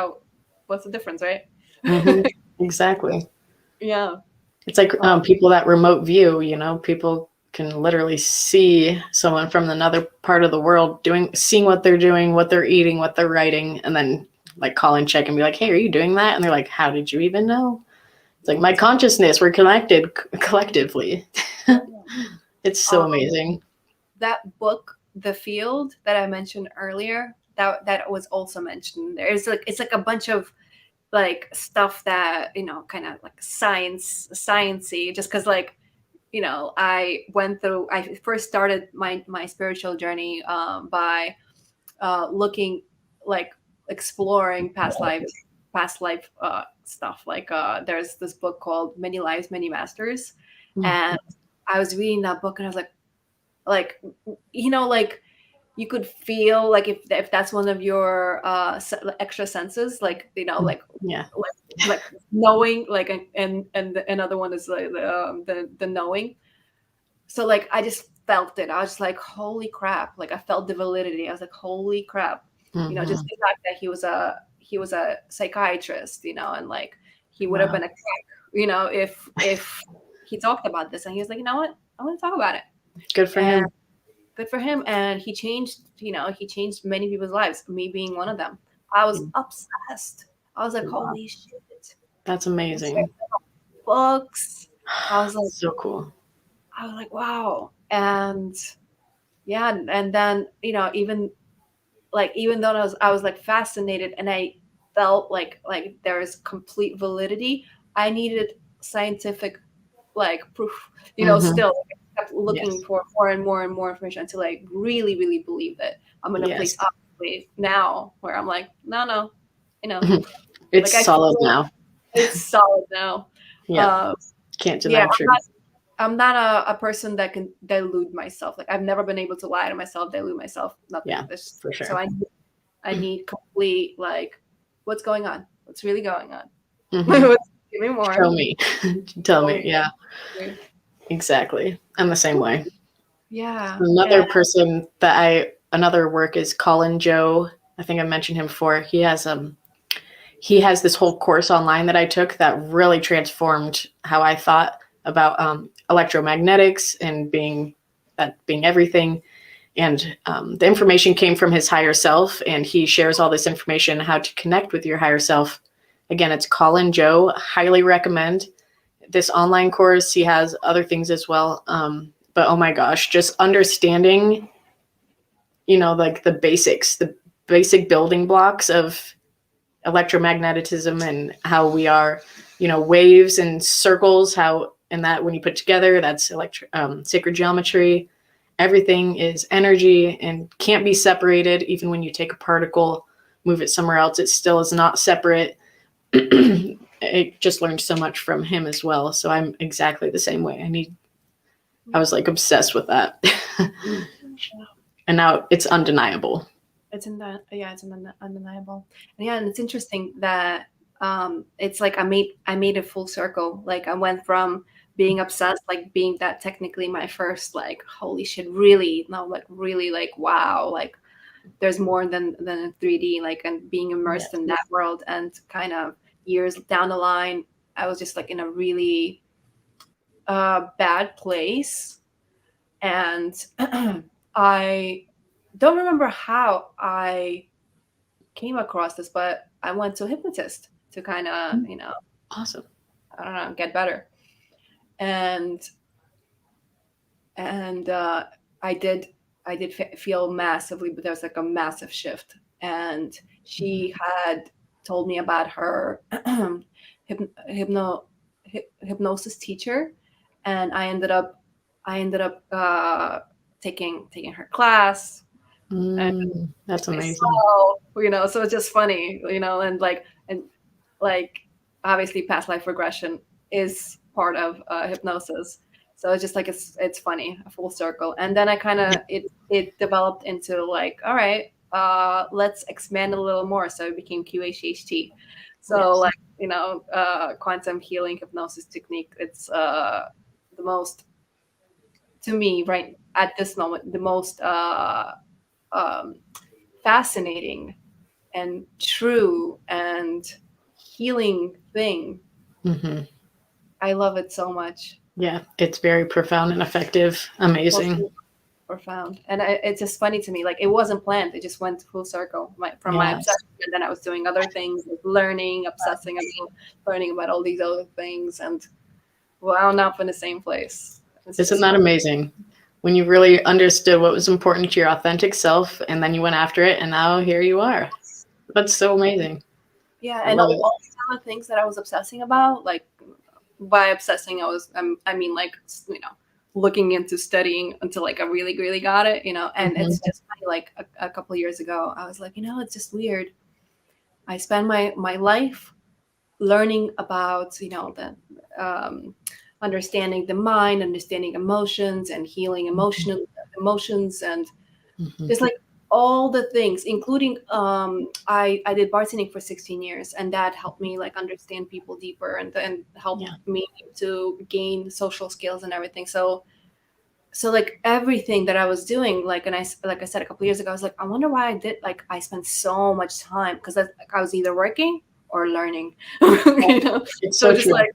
what's the difference, right?
Exactly.
Yeah.
It's like people that remote view, people can literally see someone from another part of the world seeing what they're doing, what they're eating, what they're writing, and then like call and check and be like, hey, are you doing that? And they're like, how did you even know? It's like my consciousness, we're connected collectively. It's so amazing.
That book, The Field, that I mentioned earlier, that was also mentioned there. It's like a bunch of like stuff that, kind of like sciencey, just because like, I first started my spiritual journey by looking, like exploring past life stuff. Like there's this book called Many Lives, Many Masters. And I was reading that book and I was like, like you could feel like if that's one of your extra senses, like, like knowing, like, and another one is like the knowing. So like I just felt it. I was just like, holy crap. Like I felt the validity. I was like, holy crap. Just the fact that he was a psychiatrist, and like he would have been a crack, if he talked about this, and he was like, you know what, I want to talk about it.
Good for him.
Good for him. And he changed many people's lives, me being one of them. I was obsessed. I was like, holy shit.
That's amazing.
Books. I was like,
so cool.
I was like, wow. And yeah, and then, even though I was like fascinated and I felt like there is complete validity, I needed scientific like proof, still I kept looking for more and more and more information until I really, really believed it. I'm in a place obviously now where I'm like, no,
it's
like
solid now.
It's solid now.
Yeah. Can't deny truth.
I'm not a person that can delude myself. Like I've never been able to lie to myself, delude myself. Nothing.
Yeah, for sure.
So I need complete, like, what's going on? What's really going on? Give me more.
Show me. Tell me. Yeah. Exactly. I'm the same way.
Yeah.
Another work is Colin Joe. I think I mentioned him before. He has this whole course online that I took that really transformed how I thought about electromagnetics and being everything. And the information came from his higher self, and he shares all this information, how to connect with your higher self. Again, it's Colin Joe. Highly recommend this online course. He has other things as well. But oh my gosh, just understanding, like the basics, the basic building blocks of electromagnetism and how we are, waves and circles, and that when you put together, that's sacred geometry. Everything is energy and can't be separated. Even when you take a particle, move it somewhere else, it still is not separate. I just learned so much from him as well. So I'm exactly the same way. I was like obsessed with that. And now it's undeniable.
It's undeniable. And it's interesting that it's like I made a full circle. Like I went from being obsessed, like being that technically my first, like, holy shit, really, no, like really, like, wow, like there's more than a 3D, like, and being immersed in that world. And kind of years down the line, I was just like in a really bad place. And I don't remember how I came across this, but I went to a hypnotist to kind of,
awesome.
I don't know, get better. And I did feel massively, but there was like a massive shift. And she had told me about her hypnosis teacher, and I ended up taking her class.
That's amazing.
So it's just funny, and obviously past life regression is part of hypnosis. So it's just like, it's funny, a full circle. And then I kind of, it developed into like, all right, let's expand a little more. So it became QHHT. So quantum healing hypnosis technique. It's the most, to me, right at this moment, the most fascinating and true and healing thing I love it so much.
Yeah, it's very profound and effective. Amazing.
So profound. And it's just funny to me. Like, it wasn't planned. It just went full circle from my
Yes.
obsession. And then I was doing other things, like learning, obsessing about learning about all these other things, and wound up in the same place.
Isn't that amazing? When you really understood what was important to your authentic self, and then you went after it, and now here you are. That's so amazing.
Yeah, and all these other things that I was obsessing about, like, by obsessing, I mean, like, you know, looking into studying until like I really, really got it, you know. And it's just funny, like a couple of years ago, I was like, you know, it's just weird. I spend my life learning about, you know, the understanding the mind, understanding emotions, and healing emotions, and just like all the things, including I did bartending for 16 years, and that helped me like understand people deeper, and helped me to gain social skills and everything. So like everything that I was doing, like I said a couple of years ago, I was like, I wonder why I spent so much time, because I was either working or learning. You know,
it's
just true. Like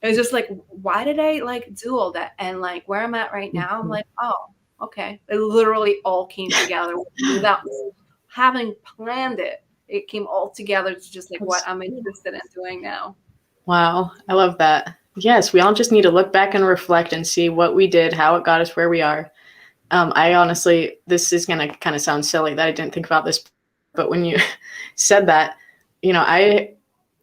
it's just like, why did I like do all that? And like where I'm at right now, I'm like, oh, okay. It literally all came together without having planned it. It came all together to just like what I'm interested in doing now.
Wow, I love that. Yes, we all just need to look back and reflect and see what we did, how it got us where we are. I honestly, this is going to kind of sound silly that I didn't think about this, but when you said that, you know, I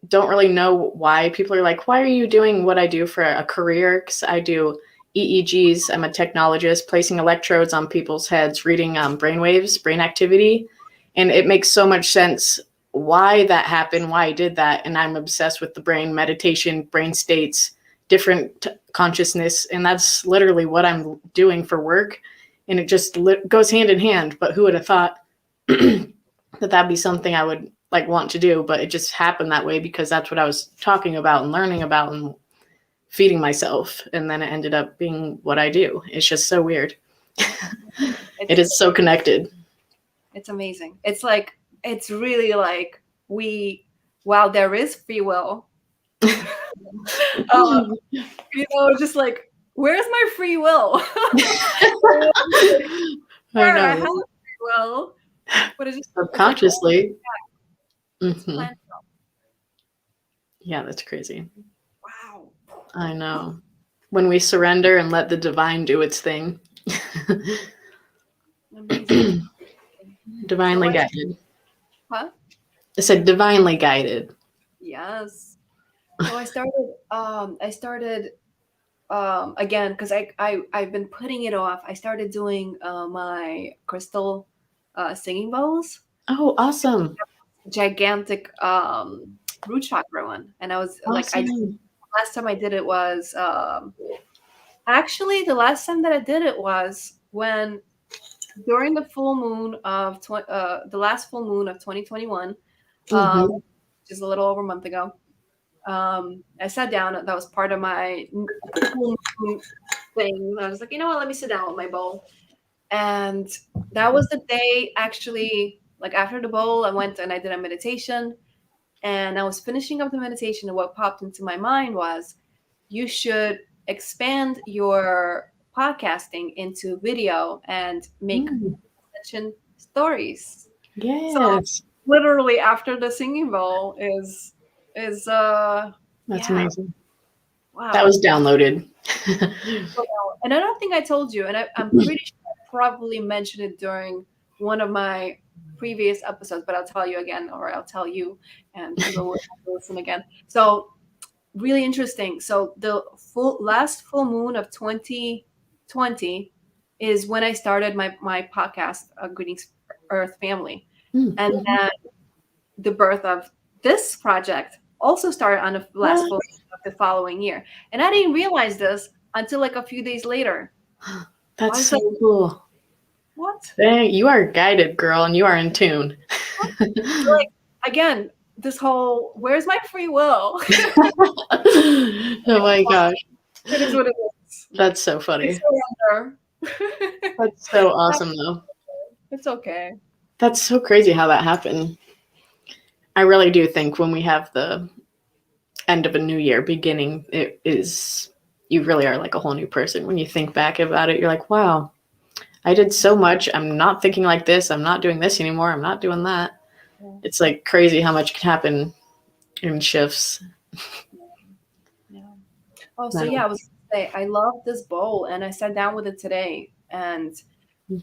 don't really know why people are like, why are you doing what I do for a career? Because I do EEGs. I'm a technologist, placing electrodes on people's heads, reading brainwaves, brain activity. And it makes so much sense why that happened, why I did that. And I'm obsessed with the brain, meditation, brain states, different consciousness. And that's literally what I'm doing for work. And it just goes hand in hand. But who would have thought that that'd be something I would like want to do? But it just happened that way because that's what I was talking about and learning about and feeding myself. And then it ended up being what I do. It's just so weird. It is so connected.
It's amazing. It's like, it's really like while there is free will, you know, just like, where's my free will?
I know.
I have free will, but it's just
subconsciously. Like, yeah, that's crazy.
Wow.
I know. When we surrender and let the divine do its thing. Divinely guided.
Huh?
I said divinely guided.
Yes. So I started again, because I've been putting it off. I started doing my crystal singing bowls.
Oh, awesome.
Gigantic root chakra one. And I was awesome. Last time I did it was actually the last time that I did it was when during the full moon of the last full moon of 2021, just a little over a month ago. I sat down. That was part of my full moon thing. I was like, you know what? Let me sit down with my bowl. And that was the day, actually, like after the bowl, I went and I did a meditation. And I was finishing up the meditation, and what popped into my mind was, you should expand your podcasting into video and make Ascension Stories.
Yes.
So literally after the singing bowl is
that's amazing.
Wow.
That was downloaded.
And I don't think I told you, and I'm pretty sure I probably mentioned it during one of my previous episodes, but I'll tell you again, or I'll tell you, and people will have to listen again. So really interesting. So the last full moon of 2020 is when I started my podcast, Greetings Earth Family. And then the birth of this project also started on the last full moon of the following year. And I didn't realize this until like a few days later.
That's so cool.
What?
Dang, you are guided, girl, and you are in tune.
Like, again, this whole, where's my free will?
Oh my gosh.
It is what it is.
That's so funny. That's so awesome, though.
It's okay.
That's so crazy how that happened. I really do think when we have the end of a new year beginning, it is, you really are like a whole new person. When you think back about it, you're like, wow, I did so much. I'm not thinking like this. I'm not doing this anymore. I'm not doing that. It's like crazy how much can happen in shifts.
Yeah. Oh, so yeah, I was gonna say I love this bowl, and I sat down with it today, and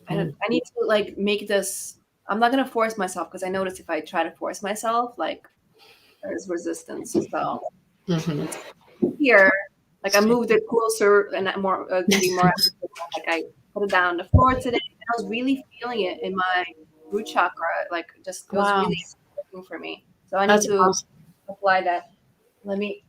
I need to like make this. I'm not gonna force myself because I notice if I try to force myself, like there's resistance. So here, like I moved it closer and more to be more. Like I put it down on the floor today, and I was really feeling it in my root chakra. Like just it was really working for me. So I need to apply that. Let me.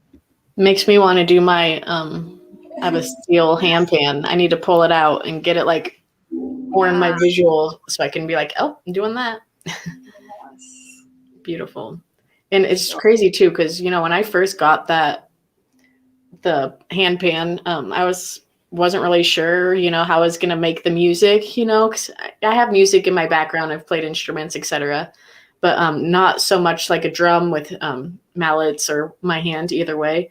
Makes me want to do my I have a steel hand pan. I need to pull it out and get it like more in my visual so I can be like, oh, I'm doing that. Beautiful. And it's crazy too, because you know, when I first got the hand pan, I wasn't really sure, you know, how I was gonna make the music, you know, because I have music in my background. I've played instruments, etc. But not so much like a drum with mallets or my hand either way.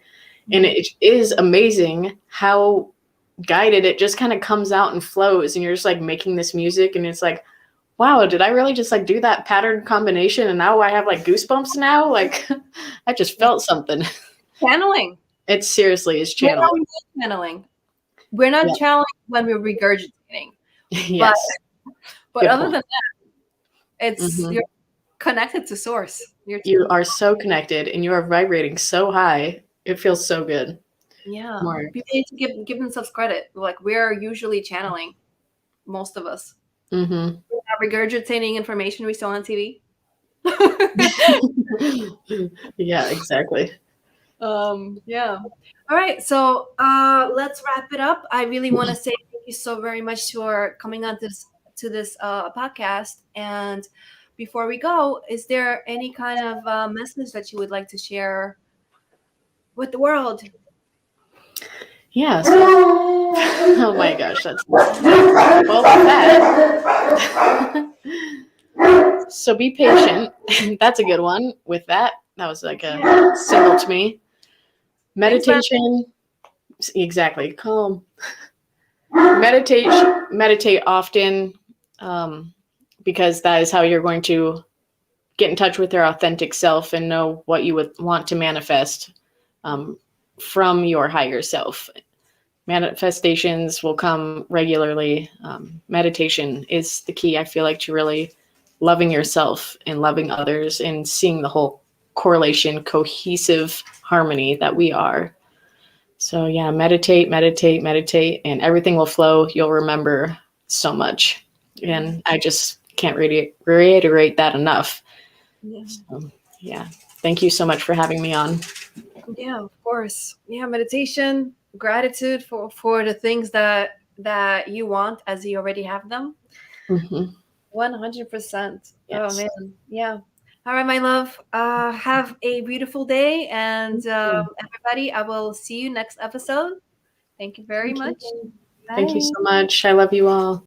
And it is amazing how guided it just kind of comes out and flows, and you're just like making this music, and it's like, wow, did I really just like do that pattern combination and now I have like goosebumps now? Like I just felt something.
Channeling.
It seriously is channeling.
Channeling. We're not channeling when we're regurgitating.
Yes.
But other than that, it's you're connected to source.
You are so connected and you are vibrating so high. It feels so good.
Yeah. People need to give themselves credit. Like we're usually channeling, most of us. We're not regurgitating information we saw on TV.
Yeah, exactly.
Yeah. All right. So let's wrap it up. I really want to say thank you so very much for coming on to this podcast. And before we go, is there any kind of message that you would like to share with the world?
Yeah. So, oh my gosh, that's well that. So be patient. That's a good one. With that was like a symbol to me. Meditation. Exactly. Calm. Meditate often, because that is how you're going to get in touch with your authentic self and know what you would want to manifest from your higher self. Manifestations will come regularly. Meditation is the key, I feel like, to really loving yourself and loving others and seeing the whole correlation, cohesive harmony that we are. So yeah, meditate, and everything will flow. You'll remember so much. And I just can't reiterate that enough. So, yeah. Thank you so much for having me on.
Yeah, of course. Yeah, meditation, gratitude for the things that you want as you already have them. 100%. Yes. Oh man. Yeah. All right, my love. Have a beautiful day, and everybody, I will see you next episode. Thank you very much.
Thank you so much. I love you all.